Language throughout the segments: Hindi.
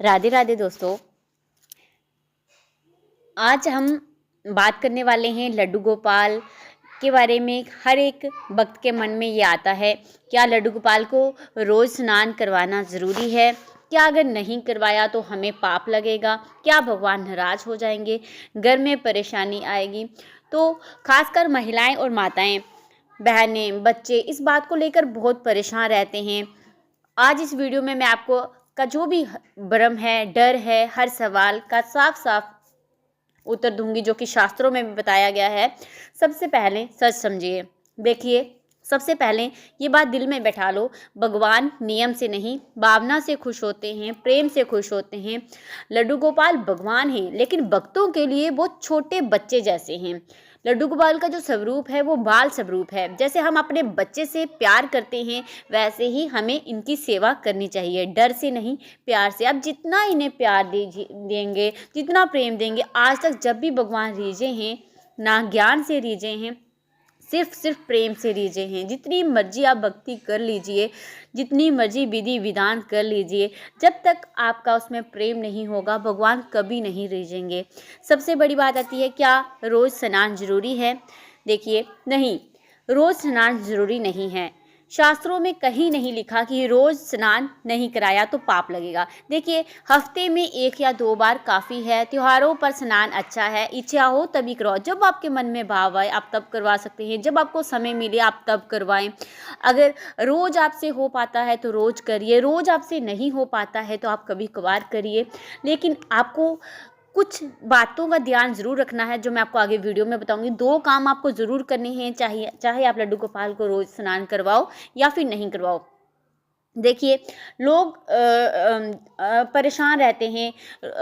राधे राधे दोस्तों। आज हम बात करने वाले हैं लड्डू गोपाल के बारे में। हर एक भक्त के मन में ये आता है, क्या लड्डू गोपाल को रोज़ स्नान करवाना ज़रूरी है? क्या अगर नहीं करवाया तो हमें पाप लगेगा? क्या भगवान नाराज़ हो जाएंगे? घर में परेशानी आएगी? तो खासकर महिलाएं और माताएं, बहनें, बच्चे इस बात को लेकर बहुत परेशान रहते हैं। आज इस वीडियो में मैं आपको का जो भी भ्रम है, डर है, हर सवाल का साफ साफ उत्तर दूंगी, जो कि शास्त्रों में भी बताया गया है। सबसे पहले सच समझिए। देखिए, सबसे पहले ये बात दिल में बैठा लो, भगवान नियम से नहीं, भावना से खुश होते हैं, प्रेम से खुश होते हैं। लड्डू गोपाल भगवान हैं, लेकिन भक्तों के लिए वो छोटे बच्चे जैसे हैं। लड्डू गोपाल का जो स्वरूप है वो बाल स्वरूप है। जैसे हम अपने बच्चे से प्यार करते हैं, वैसे ही हमें इनकी सेवा करनी चाहिए, डर से नहीं, प्यार से। आप जितना इन्हें प्यार देंगे, जितना प्रेम देंगे, आज तक जब भी भगवान रीझे हैं, ना ज्ञान से रीझे हैं, सिर्फ प्रेम से रीझे हैं। जितनी मर्जी आप भक्ति कर लीजिए, जितनी मर्जी विधि विधान कर लीजिए, जब तक आपका उसमें प्रेम नहीं होगा, भगवान कभी नहीं रीझेंगे। सबसे बड़ी बात आती है, क्या रोज़ स्नान जरूरी है? देखिए, नहीं, रोज़ स्नान जरूरी नहीं है। शास्त्रों में कहीं नहीं लिखा कि रोज़ स्नान नहीं कराया तो पाप लगेगा। देखिए, हफ्ते में 1 या 2 बार काफ़ी है। त्योहारों पर स्नान अच्छा है, इच्छा हो तभी करवाओ। जब आपके मन में भाव आए आप तब करवा सकते हैं, जब आपको समय मिले आप तब करवाएं। अगर रोज़ आपसे हो पाता है तो रोज़ करिए, रोज़ आपसे नहीं हो पाता है तो आप कभी कभार करिए। लेकिन आपको कुछ बातों का ध्यान ज़रूर रखना है, जो मैं आपको आगे वीडियो में बताऊंगी। 2 काम आपको ज़रूर करने हैं, चाहे आप लड्डू गोपाल को रोज़ स्नान करवाओ या फिर नहीं करवाओ। देखिए, लोग परेशान रहते हैं,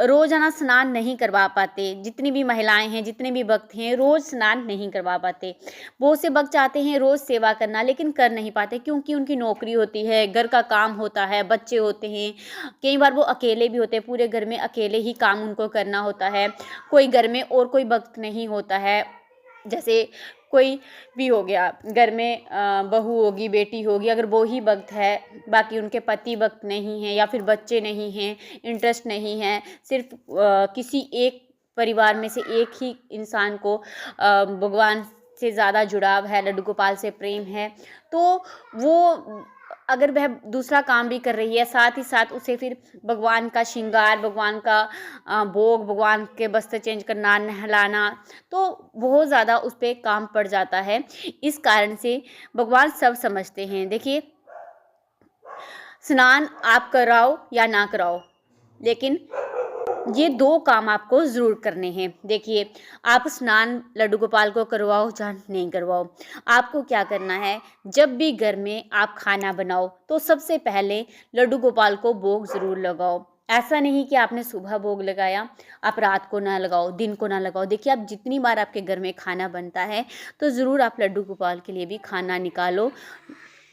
रोज़ाना स्नान नहीं करवा पाते। जितनी भी महिलाएं हैं, जितने भी भक्त हैं, रोज़ स्नान नहीं करवा पाते। बहुत से भक्त चाहते हैं रोज़ सेवा करना, लेकिन कर नहीं पाते, क्योंकि उनकी नौकरी होती है, घर का काम होता है, बच्चे होते हैं। कई बार वो अकेले भी होते हैं, पूरे घर में अकेले ही काम उनको करना होता है। कोई घर में और कोई भक्त नहीं होता है। जैसे कोई भी हो गया, घर में बहू होगी, बेटी होगी, अगर वो ही भक्त है, बाकी उनके पति भक्त नहीं हैं या फिर बच्चे नहीं हैं, इंटरेस्ट नहीं है, सिर्फ किसी एक परिवार में से एक ही इंसान को भगवान से ज़्यादा जुड़ाव है, लड्डू गोपाल से प्रेम है, तो वो अगर वह दूसरा काम भी कर रही है, साथ ही साथ उसे फिर भगवान का श्रृंगार, भगवान का भोग, भगवान के वस्त्र चेंज करना, नहलाना, तो बहुत ज़्यादा उस पर काम पड़ जाता है। इस कारण से भगवान सब समझते हैं। देखिए, स्नान आप कराओ या ना कराओ, लेकिन ये 2 काम आपको ज़रूर करने हैं। देखिए, आप स्नान लड्डू गोपाल को करवाओ या नहीं करवाओ, आपको क्या करना है, जब भी घर में आप खाना बनाओ तो सबसे पहले लड्डू गोपाल को भोग ज़रूर लगाओ। ऐसा नहीं कि आपने सुबह भोग लगाया, आप रात को ना लगाओ, दिन को ना लगाओ। देखिए, आप जितनी बार आपके घर में खाना बनता है तो ज़रूर आप लड्डू गोपाल के लिए भी खाना निकालो,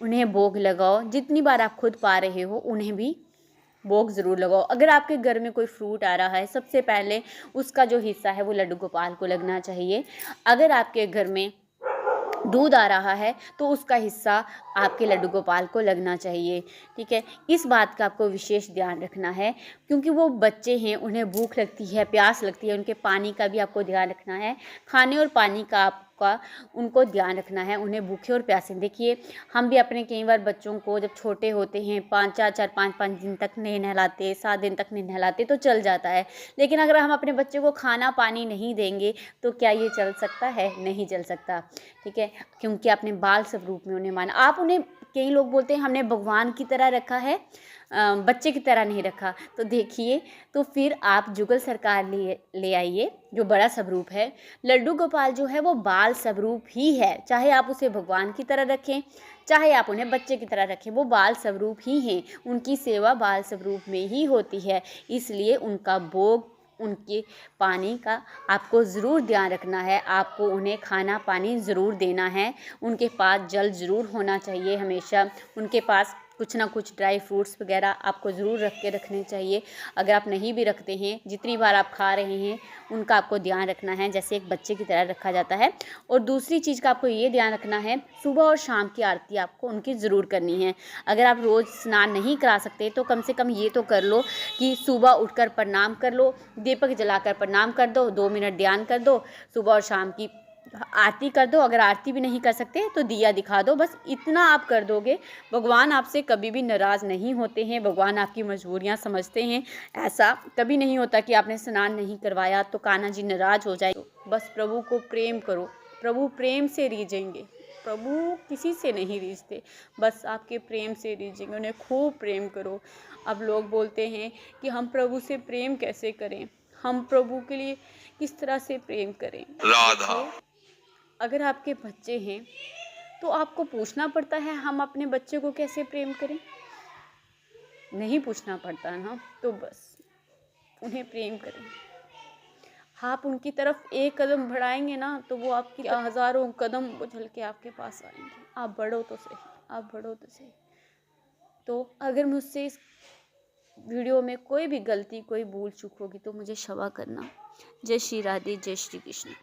उन्हें भोग लगाओ। जितनी बार आप खुद पा रहे हो उन्हें भी भोग ज़रूर लगाओ। अगर आपके घर में कोई फ्रूट आ रहा है, सबसे पहले उसका जो हिस्सा है वो लड्डू गोपाल को लगना चाहिए। अगर आपके घर में दूध आ रहा है तो उसका हिस्सा आपके लड्डू गोपाल को लगना चाहिए। ठीक है, इस बात का आपको विशेष ध्यान रखना है, क्योंकि वो बच्चे हैं, उन्हें भूख लगती है, प्यास लगती है, उनके पानी का भी आपको ध्यान रखना है। खाने और पानी का आपका उनको ध्यान रखना है, उन्हें भूखे और प्यासे। देखिए, हम भी अपने कई बार बच्चों को जब छोटे होते हैं, 5 दिन तक नहीं नहलाते, 7 दिन तक नहीं नहलाते तो चल जाता है। लेकिन अगर हम अपने बच्चे को खाना पानी नहीं देंगे तो क्या ये चल सकता है? नहीं चल सकता। ठीक है, क्योंकि आपने बाल स्वरूप में उन्हें माना। आप उन्हें, कई लोग बोलते हैं हमने भगवान की तरह रखा है, बच्चे की तरह नहीं रखा। तो देखिए, तो फिर आप जुगल सरकार ले आइए, जो बड़ा स्वरूप है। लड्डू गोपाल जो है वो बाल स्वरूप ही है, चाहे आप उसे भगवान की तरह रखें, चाहे आप उन्हें बच्चे की तरह रखें, वो बाल स्वरूप ही हैं। उनकी सेवा बाल स्वरूप में ही होती है, इसलिए उनका भोग, उनके पानी का आपको ज़रूर ध्यान रखना है। आपको उन्हें खाना पानी ज़रूर देना है। उनके पास जल ज़रूर होना चाहिए हमेशा। उनके पास कुछ ना कुछ ड्राई फ्रूट्स वगैरह आपको ज़रूर रख के रखने चाहिए। अगर आप नहीं भी रखते हैं, जितनी बार आप खा रहे हैं उनका आपको ध्यान रखना है, जैसे एक बच्चे की तरह रखा जाता है। और दूसरी चीज़ का आपको ये ध्यान रखना है, सुबह और शाम की आरती आपको उनकी ज़रूर करनी है। अगर आप रोज़ स्नान नहीं करा सकते तो कम से कम ये तो कर लो कि सुबह उठकर प्रणाम कर लो, दीपक जलाकर प्रणाम कर दो, 2 मिनट ध्यान कर दो, सुबह और शाम की आरती कर दो। अगर आरती भी नहीं कर सकते तो दिया दिखा दो। बस इतना आप कर दोगे, भगवान आपसे कभी भी नाराज़ नहीं होते हैं। भगवान आपकी मजबूरियां समझते हैं। ऐसा कभी नहीं होता कि आपने स्नान नहीं करवाया तो कान्हा जी नाराज़ हो जाए। बस प्रभु को प्रेम करो, प्रभु प्रेम से रीझेंगे। प्रभु किसी से नहीं रीझते, बस आपके प्रेम से रीझेंगे। उन्हें खूब प्रेम करो। अब लोग बोलते हैं कि हम प्रभु से प्रेम कैसे करें, हम प्रभु के लिए किस तरह से प्रेम करें। राधा, अगर आपके बच्चे हैं तो आपको पूछना पड़ता है हम अपने बच्चे को कैसे प्रेम करें? नहीं पूछना पड़ता ना, तो बस उन्हें प्रेम करें। आप उनकी तरफ एक कदम बढ़ाएंगे ना तो वो आपकी हज़ारों कदम उछल के आपके पास आएंगे। आप बढ़ो तो सही, आप बढ़ो तो सही। तो अगर मुझसे इस वीडियो में कोई भी गलती, कोई भूल चूक होगी तो मुझे क्षमा करना। जय श्री राधे, जय श्री कृष्ण।